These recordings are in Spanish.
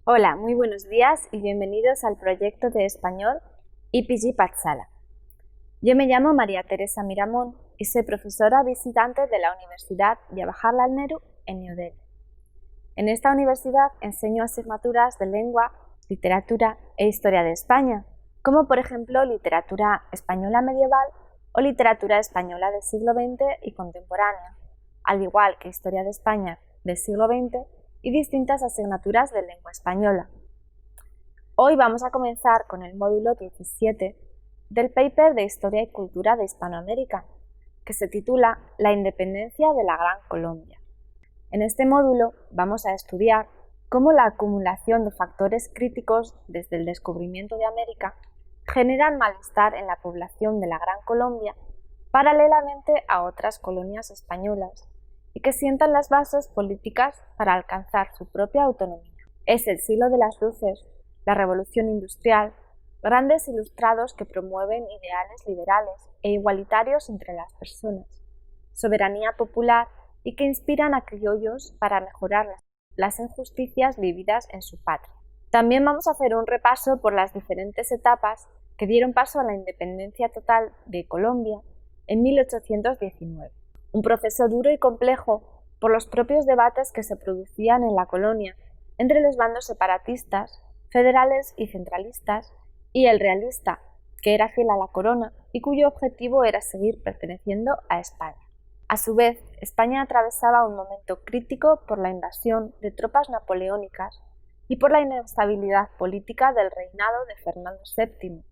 Hola, muy buenos días y bienvenidos al proyecto de español IPG Pathshala. Yo me llamo María Teresa Miramón y soy profesora visitante de la Universidad Jawaharlal Nehru en New Delhi. En esta universidad enseño asignaturas de lengua, literatura e historia de España, como por ejemplo literatura española medieval o literatura española del siglo XX y contemporánea, al igual que historia de España del siglo XX y distintas asignaturas de lengua española. Hoy vamos a comenzar con el módulo 17 del paper de Historia y Cultura de Hispanoamérica, que se titula La independencia de la Gran Colombia. En este módulo vamos a estudiar cómo la acumulación de factores críticos desde el descubrimiento de América generan malestar en la población de la Gran Colombia paralelamente a otras colonias españolas y que sientan las bases políticas para alcanzar su propia autonomía. Es el siglo de las luces, la revolución industrial, grandes ilustrados que promueven ideales liberales e igualitarios entre las personas, soberanía popular y que inspiran a criollos para mejorar las injusticias vividas en su patria. También vamos a hacer un repaso por las diferentes etapas que dieron paso a la independencia total de Colombia en 1819. Un proceso duro y complejo por los propios debates que se producían en la colonia entre los bandos separatistas, federales y centralistas, y el realista, que era fiel a la corona y cuyo objetivo era seguir perteneciendo a España. A su vez, España atravesaba un momento crítico por la invasión de tropas napoleónicas y por la inestabilidad política del reinado de Fernando VII,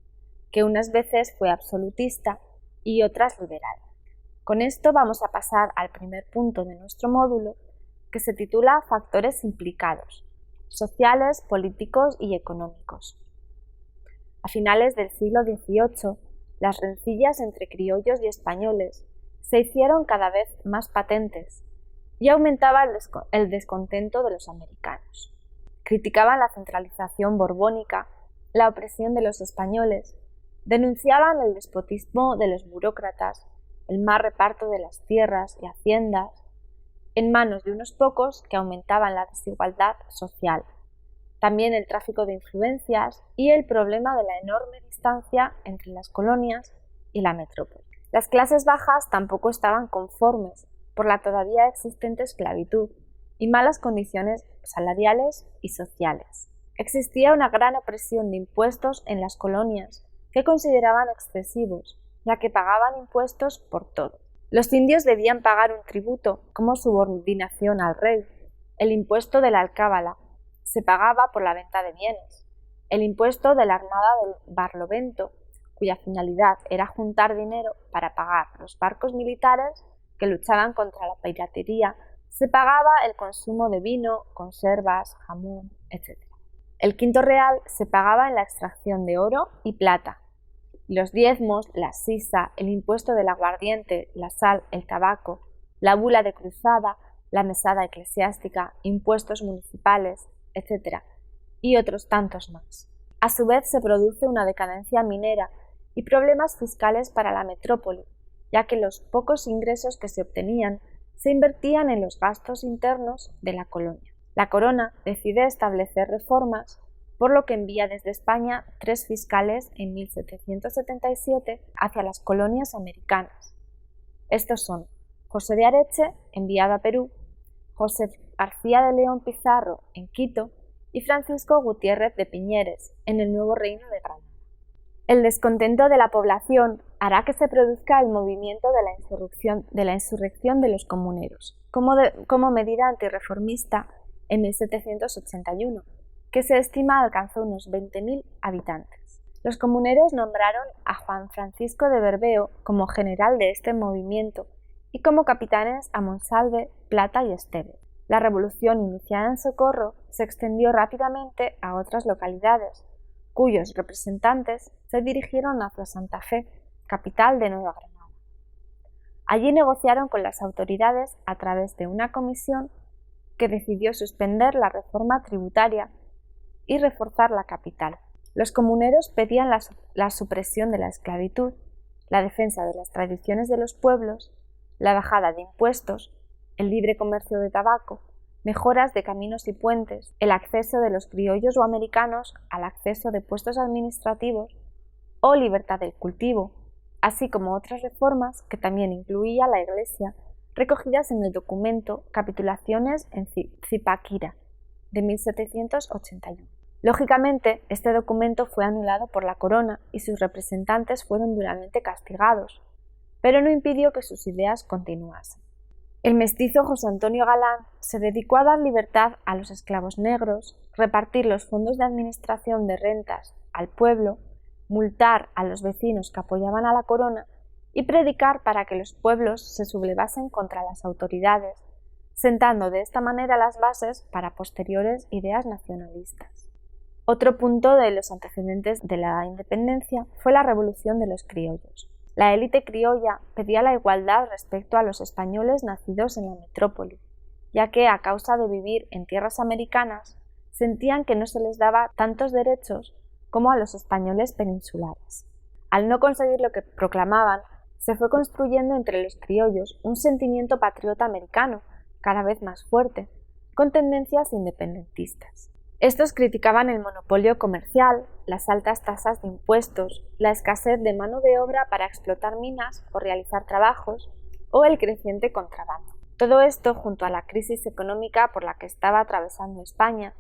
que unas veces fue absolutista y otras liberal. Con esto vamos a pasar al primer punto de nuestro módulo, que se titula Factores implicados, sociales, políticos y económicos. A finales del siglo XVIII, las rencillas entre criollos y españoles se hicieron cada vez más patentes y aumentaba el descontento de los americanos. Criticaban la centralización borbónica, la opresión de los españoles, denunciaban el despotismo de los burócratas, el mal reparto de las tierras y haciendas en manos de unos pocos que aumentaban la desigualdad social, también el tráfico de influencias y el problema de la enorme distancia entre las colonias y la metrópoli. Las clases bajas tampoco estaban conformes por la todavía existente esclavitud y malas condiciones salariales y sociales. Existía una gran opresión de impuestos en las colonias que consideraban excesivos, ya que pagaban impuestos por todo. Los indios debían pagar un tributo como subordinación al rey. El impuesto de la alcábala se pagaba por la venta de bienes. El impuesto de la armada del Barlovento, cuya finalidad era juntar dinero para pagar los barcos militares que luchaban contra la piratería, se pagaba el consumo de vino, conservas, jamón, etc. El quinto real se pagaba en la extracción de oro y plata. Los diezmos, la sisa, el impuesto del aguardiente, la sal, el tabaco, la bula de cruzada, la mesada eclesiástica, impuestos municipales, etc., y otros tantos más. A su vez se produce una decadencia minera y problemas fiscales para la metrópoli, ya que los pocos ingresos que se obtenían se invertían en los gastos internos de la colonia. La corona decide establecer reformas, por lo que envía desde España 3 fiscales en 1777 hacia las colonias americanas. Estos son José de Areche, enviado a Perú, José García de León Pizarro, en Quito, y Francisco Gutiérrez de Piñeres, en el Nuevo Reino de Granada. El descontento de la población hará que se produzca el movimiento de la insurrección de los comuneros, como medida antirreformista en 1781, que se estima alcanzó unos 20.000 habitantes. Los comuneros nombraron a Juan Francisco de Bermeo como general de este movimiento y como capitanes a Monsalve, Plata y Esteves. La revolución iniciada en Socorro se extendió rápidamente a otras localidades, cuyos representantes se dirigieron hacia Santa Fe, capital de Nueva Granada. Allí negociaron con las autoridades a través de una comisión que decidió suspender la reforma tributaria y reforzar la capital. Los comuneros pedían la supresión de la esclavitud, la defensa de las tradiciones de los pueblos, la bajada de impuestos, el libre comercio de tabaco, mejoras de caminos y puentes, el acceso de los criollos o americanos al acceso de puestos administrativos o libertad del cultivo, así como otras reformas que también incluía la Iglesia, recogidas en el documento Capitulaciones en Zipaquirá de 1781. Lógicamente, este documento fue anulado por la corona y sus representantes fueron duramente castigados, pero no impidió que sus ideas continuasen. El mestizo José Antonio Galán se dedicó a dar libertad a los esclavos negros, repartir los fondos de administración de rentas al pueblo, multar a los vecinos que apoyaban a la corona y predicar para que los pueblos se sublevasen contra las autoridades, sentando de esta manera las bases para posteriores ideas nacionalistas. Otro punto de los antecedentes de la independencia fue la revolución de los criollos. La élite criolla pedía la igualdad respecto a los españoles nacidos en la metrópoli, ya que a causa de vivir en tierras americanas sentían que no se les daba tantos derechos como a los españoles peninsulares. Al no conseguir lo que proclamaban, se fue construyendo entre los criollos un sentimiento patriota americano, cada vez más fuerte, con tendencias independentistas. Estos criticaban el monopolio comercial, las altas tasas de impuestos, la escasez de mano de obra para explotar minas o realizar trabajos, o el creciente contrabando. Todo esto junto a la crisis económica por la que estaba atravesando España,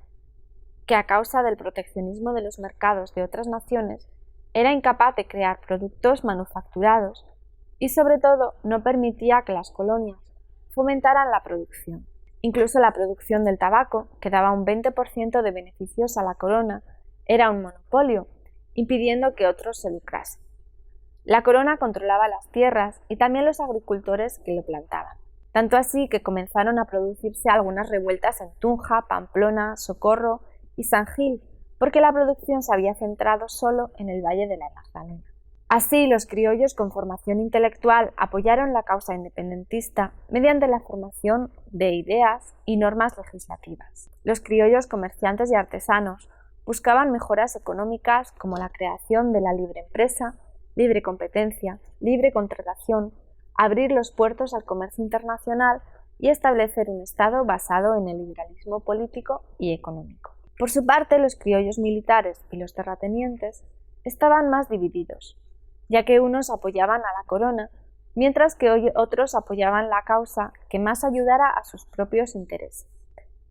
que a causa del proteccionismo de los mercados de otras naciones era incapaz de crear productos manufacturados y sobre todo no permitía que las colonias fomentaran la producción. Incluso la producción del tabaco, que daba un 20% de beneficios a la corona, era un monopolio, impidiendo que otros se lucrasen. La corona controlaba las tierras y también los agricultores que lo plantaban. Tanto así que comenzaron a producirse algunas revueltas en Tunja, Pamplona, Socorro y San Gil, porque la producción se había centrado solo en el Valle de la Magdalena. Así, los criollos con formación intelectual apoyaron la causa independentista mediante la formación de ideas y normas legislativas. Los criollos comerciantes y artesanos buscaban mejoras económicas como la creación de la libre empresa, libre competencia, libre contratación, abrir los puertos al comercio internacional y establecer un Estado basado en el liberalismo político y económico. Por su parte, los criollos militares y los terratenientes estaban más divididos, ya que unos apoyaban a la corona, mientras que otros apoyaban la causa que más ayudara a sus propios intereses.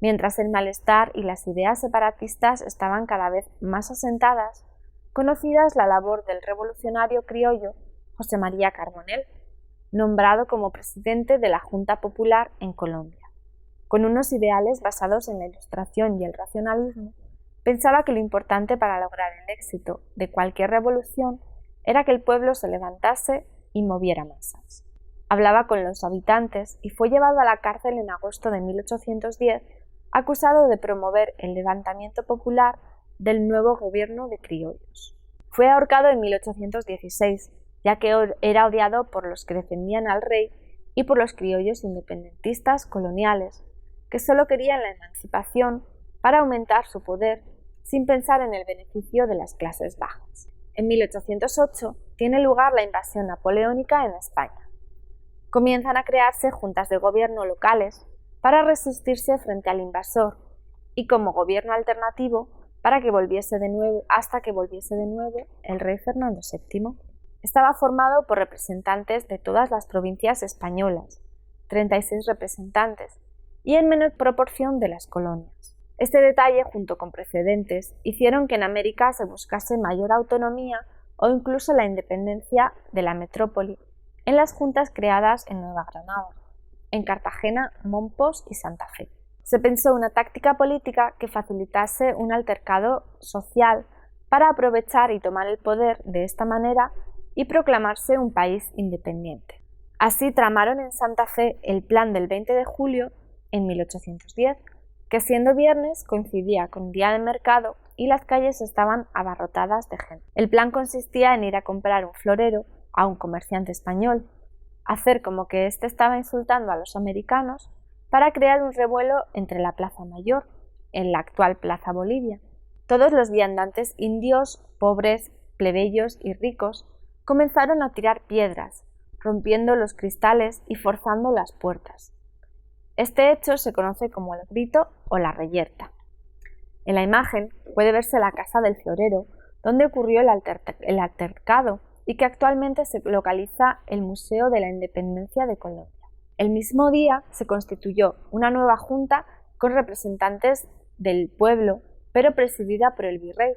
Mientras el malestar y las ideas separatistas estaban cada vez más asentadas, conocidas la labor del revolucionario criollo José María Carbonell, nombrado como presidente de la Junta Popular en Colombia. Con unos ideales basados en la Ilustración y el racionalismo, pensaba que lo importante para lograr el éxito de cualquier revolución era que el pueblo se levantase y moviera masas. Hablaba con los habitantes y fue llevado a la cárcel en agosto de 1810, acusado de promover el levantamiento popular del nuevo gobierno de criollos. Fue ahorcado en 1816, ya que era odiado por los que defendían al rey y por los criollos independentistas coloniales, que solo querían la emancipación para aumentar su poder sin pensar en el beneficio de las clases bajas. En 1808 tiene lugar la invasión napoleónica en España. Comienzan a crearse juntas de gobierno locales para resistirse frente al invasor y como gobierno alternativo hasta que volviese de nuevo el rey Fernando VII. Estaba formado por representantes de todas las provincias españolas, 36 representantes, y en menor proporción de las colonias. Este detalle, junto con precedentes, hicieron que en América se buscase mayor autonomía o incluso la independencia de la metrópoli en las juntas creadas en Nueva Granada, en Cartagena, Mompos y Santa Fe. Se pensó una táctica política que facilitase un altercado social para aprovechar y tomar el poder de esta manera y proclamarse un país independiente. Así tramaron en Santa Fe el plan del 20 de julio en 1810, que siendo viernes coincidía con día de mercado y las calles estaban abarrotadas de gente. El plan consistía en ir a comprar un florero a un comerciante español, hacer como que éste estaba insultando a los americanos para crear un revuelo entre la Plaza Mayor, en la actual Plaza Bolivia. Todos los viandantes indios, pobres, plebeyos y ricos comenzaron a tirar piedras, rompiendo los cristales y forzando las puertas. Este hecho se conoce como el grito o la reyerta. En la imagen puede verse la casa del florero, donde ocurrió el altercado y que actualmente se localiza el Museo de la Independencia de Colombia. El mismo día se constituyó una nueva junta con representantes del pueblo, pero presidida por el virrey,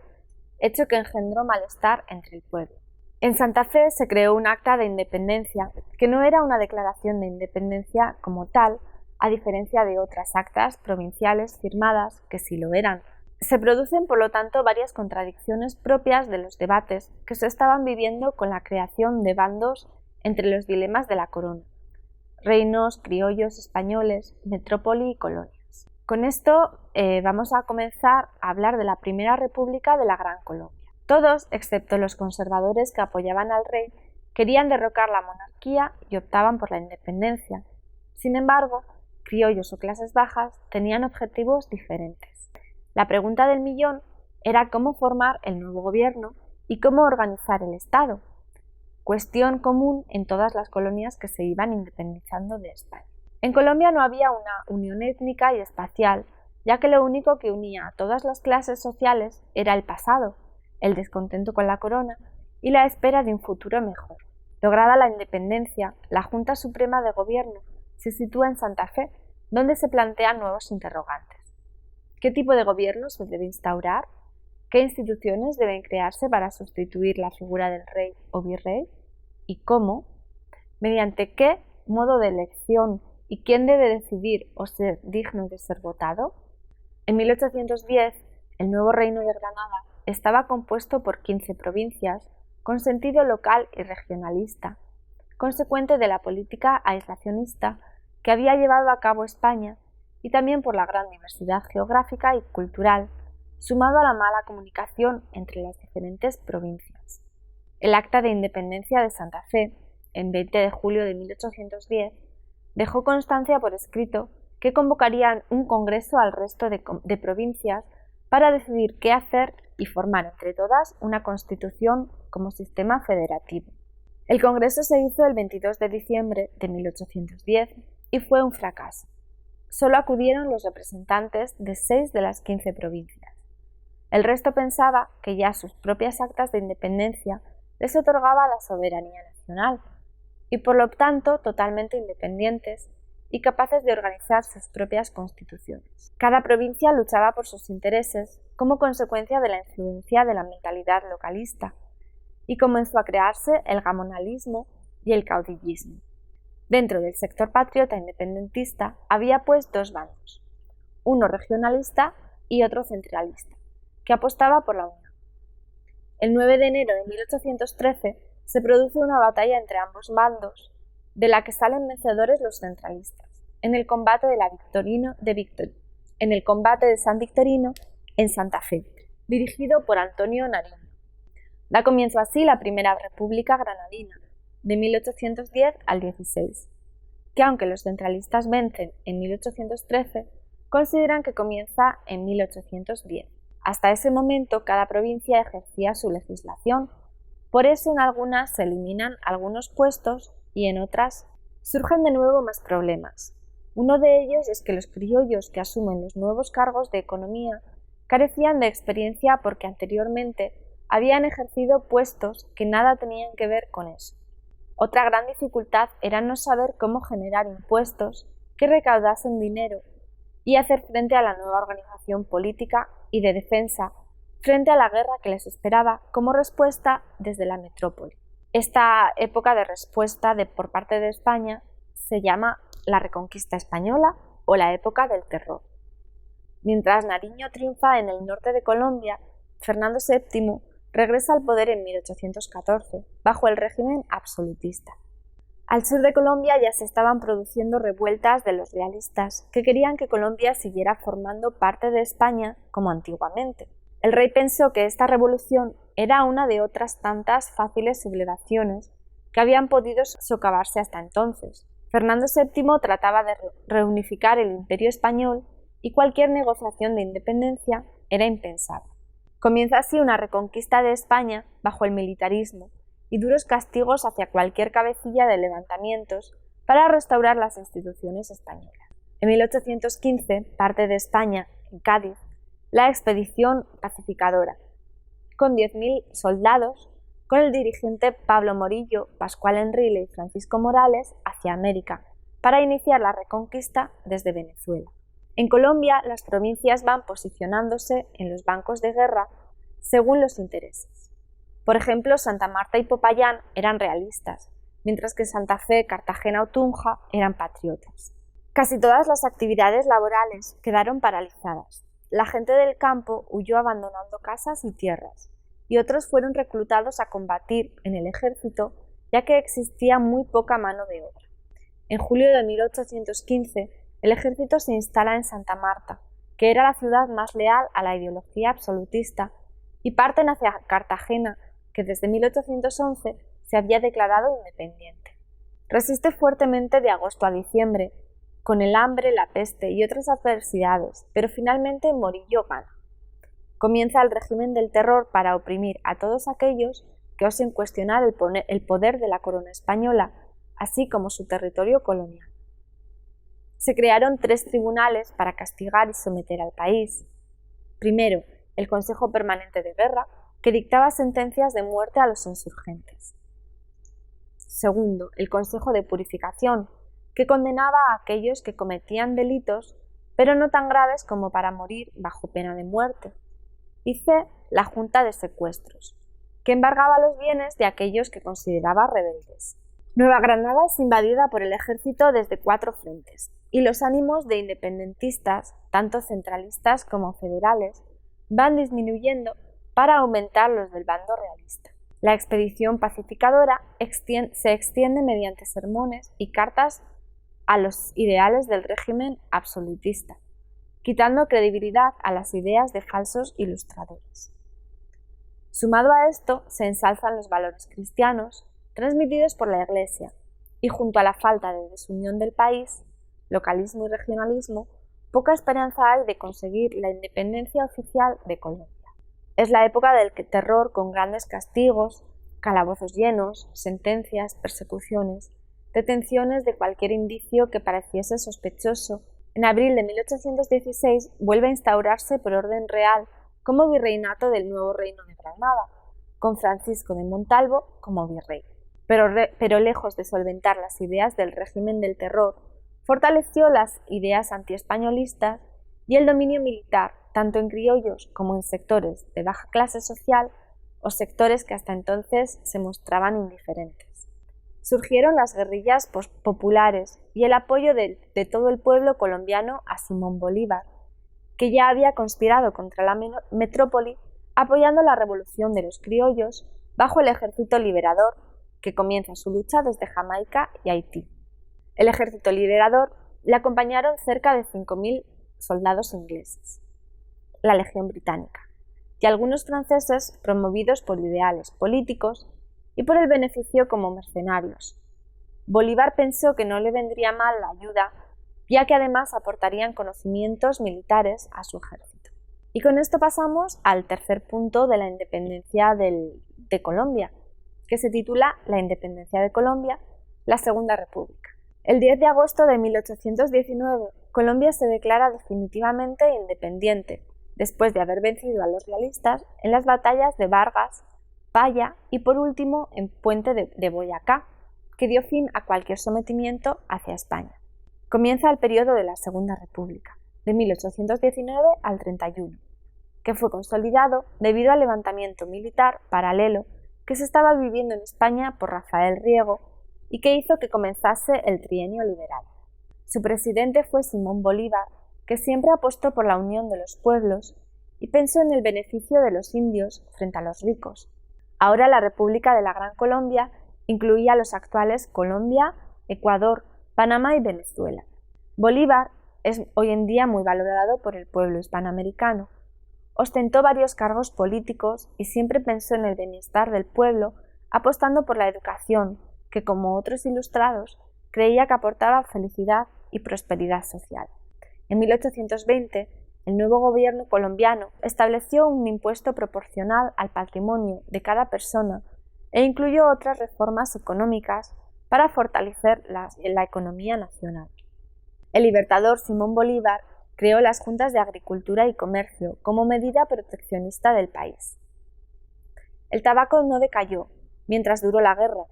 hecho que engendró malestar entre el pueblo. En Santa Fe se creó un acta de independencia que no era una declaración de independencia como tal, a diferencia de otras actas provinciales firmadas que sí lo eran. Se producen, por lo tanto, varias contradicciones propias de los debates que se estaban viviendo con la creación de bandos entre los dilemas de la corona: reinos, criollos, españoles, metrópoli y colonias. Con esto vamos a comenzar a hablar de la Primera República de la Gran Colombia. Todos, excepto los conservadores que apoyaban al rey, querían derrocar la monarquía y optaban por la independencia. Sin embargo, criollos o clases bajas tenían objetivos diferentes. La pregunta del millón era cómo formar el nuevo gobierno y cómo organizar el Estado, cuestión común en todas las colonias que se iban independizando de España. En Colombia no había una unión étnica y espacial, ya que lo único que unía a todas las clases sociales era el pasado, el descontento con la corona y la espera de un futuro mejor. Lograda la independencia, la Junta Suprema de Gobierno se sitúa en Santa Fe, donde se plantean nuevos interrogantes. ¿Qué tipo de gobierno se debe instaurar? ¿Qué instituciones deben crearse para sustituir la figura del rey o virrey? ¿Y cómo? ¿Mediante qué modo de elección? ¿Y quién debe decidir o ser digno de ser votado? En 1810, el nuevo Reino de Granada estaba compuesto por 15 provincias con sentido local y regionalista, consecuente de la política aislacionista que había llevado a cabo España, y también por la gran diversidad geográfica y cultural, sumado a la mala comunicación entre las diferentes provincias. El Acta de Independencia de Santa Fe, en 20 de julio de 1810, dejó constancia por escrito que convocarían un congreso al resto de provincias para decidir qué hacer y formar entre todas una constitución como sistema federativo. El congreso se hizo el 22 de diciembre de 1810 y fue un fracaso. Solo acudieron los representantes de 6 de las 15 provincias. El resto pensaba que ya sus propias actas de independencia les otorgaba la soberanía nacional y por lo tanto totalmente independientes y capaces de organizar sus propias constituciones. Cada provincia luchaba por sus intereses como consecuencia de la influencia de la mentalidad localista y comenzó a crearse el gamonalismo y el caudillismo. Dentro del sector patriota independentista había pues dos bandos, uno regionalista y otro centralista, que apostaba por la unión. El 9 de enero de 1813 se produce una batalla entre ambos bandos, de la que salen vencedores los centralistas, en el combate de San Victorino en Santa Fe, dirigido por Antonio Nariño. Da comienzo así la Primera República Granadina, de 1810 al 16, que aunque los centralistas vencen en 1813, consideran que comienza en 1810. Hasta ese momento cada provincia ejercía su legislación, por eso en algunas se eliminan algunos puestos y en otras surgen de nuevo más problemas. Uno de ellos es que los criollos que asumen los nuevos cargos de economía carecían de experiencia porque anteriormente habían ejercido puestos que nada tenían que ver con eso. Otra gran dificultad era no saber cómo generar impuestos que recaudasen dinero y hacer frente a la nueva organización política y de defensa frente a la guerra que les esperaba como respuesta desde la metrópoli. Esta época de respuesta por parte de España se llama la Reconquista Española o la época del terror. Mientras Nariño triunfa en el norte de Colombia, Fernando VII regresa al poder en 1814, bajo el régimen absolutista. Al sur de Colombia ya se estaban produciendo revueltas de los realistas, que querían que Colombia siguiera formando parte de España como antiguamente. El rey pensó que esta revolución era una de otras tantas fáciles sublevaciones que habían podido socavarse hasta entonces. Fernando VII trataba de reunificar el imperio español y cualquier negociación de independencia era impensable. Comienza así una reconquista de España bajo el militarismo y duros castigos hacia cualquier cabecilla de levantamientos para restaurar las instituciones españolas. En 1815 parte de España, en Cádiz, la expedición pacificadora, con 10.000 soldados, con el dirigente Pablo Morillo, Pascual Enrile y Francisco Morales hacia América, para iniciar la reconquista desde Venezuela. En Colombia, las provincias van posicionándose en los bancos de guerra según los intereses. Por ejemplo, Santa Marta y Popayán eran realistas, mientras que Santa Fe, Cartagena o Tunja eran patriotas. Casi todas las actividades laborales quedaron paralizadas. La gente del campo huyó abandonando casas y tierras, y otros fueron reclutados a combatir en el ejército, ya que existía muy poca mano de obra. En julio de 1815, el ejército se instala en Santa Marta, que era la ciudad más leal a la ideología absolutista, y parten hacia Cartagena, que desde 1811 se había declarado independiente. Resiste fuertemente de agosto a diciembre, con el hambre, la peste y otras adversidades, pero finalmente Morillo gana. Comienza el régimen del terror para oprimir a todos aquellos que osen cuestionar el poder de la corona española, así como su territorio colonial. Se crearon 3 tribunales para castigar y someter al país. Primero, el Consejo Permanente de Guerra, que dictaba sentencias de muerte a los insurgentes. Segundo, el Consejo de Purificación, que condenaba a aquellos que cometían delitos, pero no tan graves como para morir bajo pena de muerte. Y C, la Junta de Secuestros, que embargaba los bienes de aquellos que consideraba rebeldes. Nueva Granada es invadida por el ejército desde 4 frentes, y los ánimos de independentistas, tanto centralistas como federales, van disminuyendo para aumentar los del bando realista. La expedición pacificadora se extiende mediante sermones y cartas a los ideales del régimen absolutista, quitando credibilidad a las ideas de falsos ilustradores. Sumado a esto, se ensalzan los valores cristianos transmitidos por la Iglesia, y junto a la falta de desunión del país, localismo y regionalismo, poca esperanza hay de conseguir la independencia oficial de Colombia. Es la época del terror con grandes castigos, calabozos llenos, sentencias, persecuciones, detenciones de cualquier indicio que pareciese sospechoso. En abril de 1816 vuelve a instaurarse por orden real como virreinato del nuevo reino de Granada, con Francisco de Montalvo como virrey. Pero lejos de solventar las ideas del régimen del terror, fortaleció las ideas antiespañolistas y el dominio militar, tanto en criollos como en sectores de baja clase social o sectores que hasta entonces se mostraban indiferentes. Surgieron las guerrillas populares y el apoyo de todo el pueblo colombiano a Simón Bolívar, que ya había conspirado contra la metrópoli apoyando la revolución de los criollos bajo el ejército liberador, que comienza su lucha desde Jamaica y Haití. El ejército liberador le acompañaron cerca de 5.000 soldados ingleses, la Legión Británica, y algunos franceses promovidos por ideales políticos y por el beneficio como mercenarios. Bolívar pensó que no le vendría mal la ayuda, ya que además aportarían conocimientos militares a su ejército. Y con esto pasamos al tercer punto de la independencia de Colombia, que se titula La independencia de Colombia, la Segunda República. El 10 de agosto de 1819, Colombia se declara definitivamente independiente, después de haber vencido a los realistas en las batallas de Vargas, Paya y por último en Puente de Boyacá, que dio fin a cualquier sometimiento hacia España. Comienza el periodo de la Segunda República, de 1819 al 31, que fue consolidado debido al levantamiento militar paralelo que se estaba viviendo en España por Rafael Riego y que hizo que comenzase el trienio liberal. Su presidente fue Simón Bolívar, que siempre apostó por la unión de los pueblos y pensó en el beneficio de los indios frente a los ricos. Ahora la República de la Gran Colombia incluía los actuales Colombia, Ecuador, Panamá y Venezuela. Bolívar es hoy en día muy valorado por el pueblo hispanoamericano. Ostentó varios cargos políticos y siempre pensó en el bienestar del pueblo, apostando por la educación, que como otros ilustrados, creía que aportaba felicidad y prosperidad social. En 1820, el nuevo gobierno colombiano estableció un impuesto proporcional al patrimonio de cada persona e incluyó otras reformas económicas para fortalecer la economía nacional. El libertador Simón Bolívar creó las Juntas de Agricultura y Comercio como medida proteccionista del país. El tabaco no decayó mientras duró la guerra,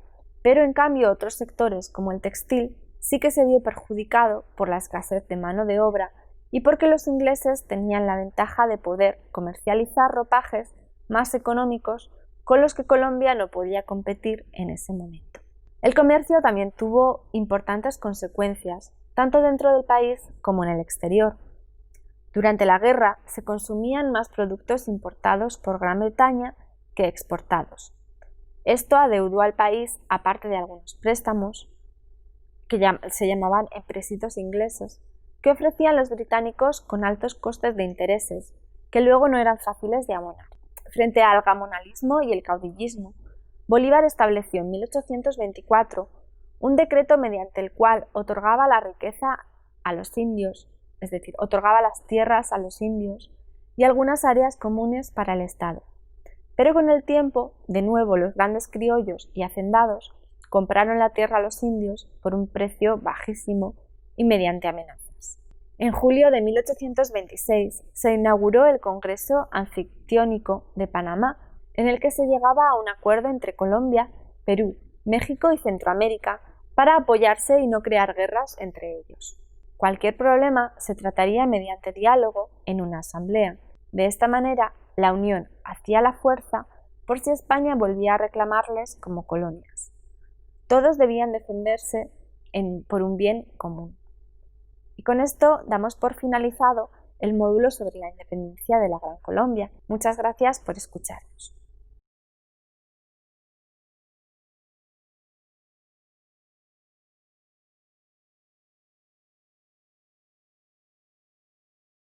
pero en cambio otros sectores como el textil sí que se vio perjudicado por la escasez de mano de obra y porque los ingleses tenían la ventaja de poder comercializar ropajes más económicos con los que Colombia no podía competir en ese momento. El comercio también tuvo importantes consecuencias, tanto dentro del país como en el exterior. Durante la guerra se consumían más productos importados por Gran Bretaña que exportados. Esto adeudó al país, aparte de algunos préstamos, que se llamaban empréstitos ingleses, que ofrecían los británicos con altos costes de intereses, que luego no eran fáciles de abonar. Frente al gamonalismo y el caudillismo, Bolívar estableció en 1824 un decreto mediante el cual otorgaba la riqueza a los indios, es decir, otorgaba las tierras a los indios y algunas áreas comunes para el Estado. Pero con el tiempo, de nuevo, los grandes criollos y hacendados compraron la tierra a los indios por un precio bajísimo y mediante amenazas. En julio de 1826 se inauguró el Congreso Anfictiónico de Panamá, en el que se llegaba a un acuerdo entre Colombia, Perú, México y Centroamérica para apoyarse y no crear guerras entre ellos. Cualquier problema se trataría mediante diálogo en una asamblea. De esta manera, la Unión hacía la fuerza por si España volvía a reclamarles como colonias. Todos debían defenderse por un bien común. Y con esto damos por finalizado el módulo sobre la independencia de la Gran Colombia. Muchas gracias por escucharnos.